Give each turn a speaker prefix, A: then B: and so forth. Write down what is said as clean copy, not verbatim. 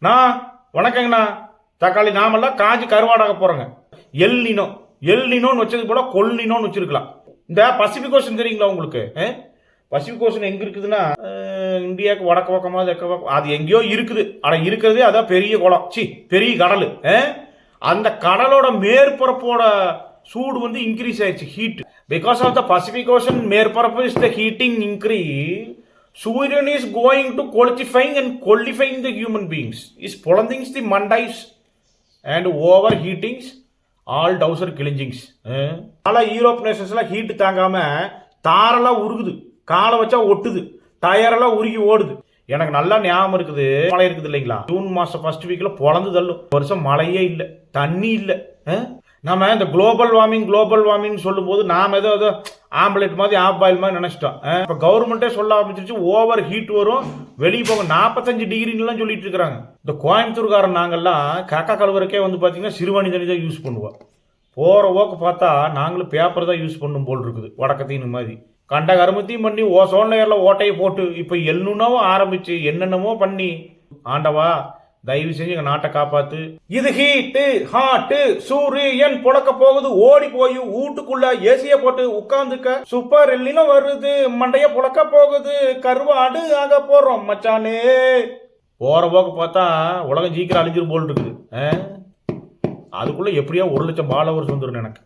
A: நான் வணக்கங்கண்ணா. தக்காளி நாமெல்லாம் காஞ்சி கருவாடாக போறோங்க. எல்லினோன்னு வச்சது போல கொல்லினோன்னு வச்சிருக்கலாம். இந்த பசிபிக் ஓஷன் தெரியுங்களா உங்களுக்கு? பசிபிக் ஓஷன் எங்க இருக்குதுன்னா இந்தியாவுக்கு வடக்கு பக்கமா அது எங்கேயோ இருக்குது. ஆனால் இருக்கிறதே அதான் பெரிய குளம், பெரிய கடல். அந்த கடலோட மேற்பரப்போட சூடு வந்து இன்க்ரீஸ் ஆயிடுச்சு, heat. Because of the Pacific Ocean மேற்பரப்பு is the heating increase. Suryan is going to qualifying and qualifying the human beings. Is pollandings the mandais and overheatings all dowser killings. பல யூரோப் நேஷன்ஸ்லாம் ஹீட் தாங்காம தாரெல்லாம் உருகுது, காலை வச்சா ஒட்டுது, டயரெல்லாம் உருகி ஓடுது. எனக்கு நல்லா ஞாபகம் இருக்குது, மழை இருக்குது இல்லைங்களா? ஜூன் மாசம் ஃபர்ஸ்ட் வீக்ல பொழந்து தள்ளும். வருஷம் மழையே இல்லை, தண்ணி இல்லை. நம்ம இந்த குளோபல் வார்மிங் சொல்லும் போது நாம ஏதோ ஆம்புலேட் மாதிரி ஆஃப் பாயில் மாதிரி நினைச்சிட்டோம். இப்போ கவர்மெண்ட்டே சொல்ல ஆரம்பிச்சிருச்சு ஓவர் ஹீட் வரும், வெளியே போக 45 டிகிரிலாம் சொல்லிட்டு இருக்கிறாங்க. இந்த கோயம்புத்தூர்காரன் நாங்கள்லாம் காக்கா கழுவுறக்கே வந்து பார்த்தீங்கன்னா சிறுவாணி தண்ணி தான் யூஸ் பண்ணுவோம். போகிற ஓக்கு பார்த்தா நாங்களும் பேப்பர் தான் யூஸ் பண்ணும் போல் இருக்குது, வடக்கத்தின் மாதிரி. கண்ட கருமத்தையும் பண்ணி ஓசோன் லேயரில் ஓட்டையை போட்டு இப்போ எல்லுனாவும் ஆரம்பிச்சு என்னென்னமோ பண்ணி, ஆண்டவா தயவு செஞ்சு எங்க நாட்டை காப்பாத்து. இது ஹீட்டு ஹாட்டு சூரியன் புழக்க போகுது, ஓடி போய் வீட்டுக்குள்ள ஏசிய போட்டு உட்கார்ந்துக்க. சூப்பர் எல்லினும் வருது, மண்டைய புழக்க போகுது, கருவாடு ஆக போறோம் மச்சானே. போற போக்கு பார்த்தா உலகம் சீக்கிரம் அழிஞ்சிரும் போல் இருக்குது. அதுக்குள்ள எப்படியா 1 லட்சம் ஃபாலோவர்ஸ் வந்துடும் எனக்கு.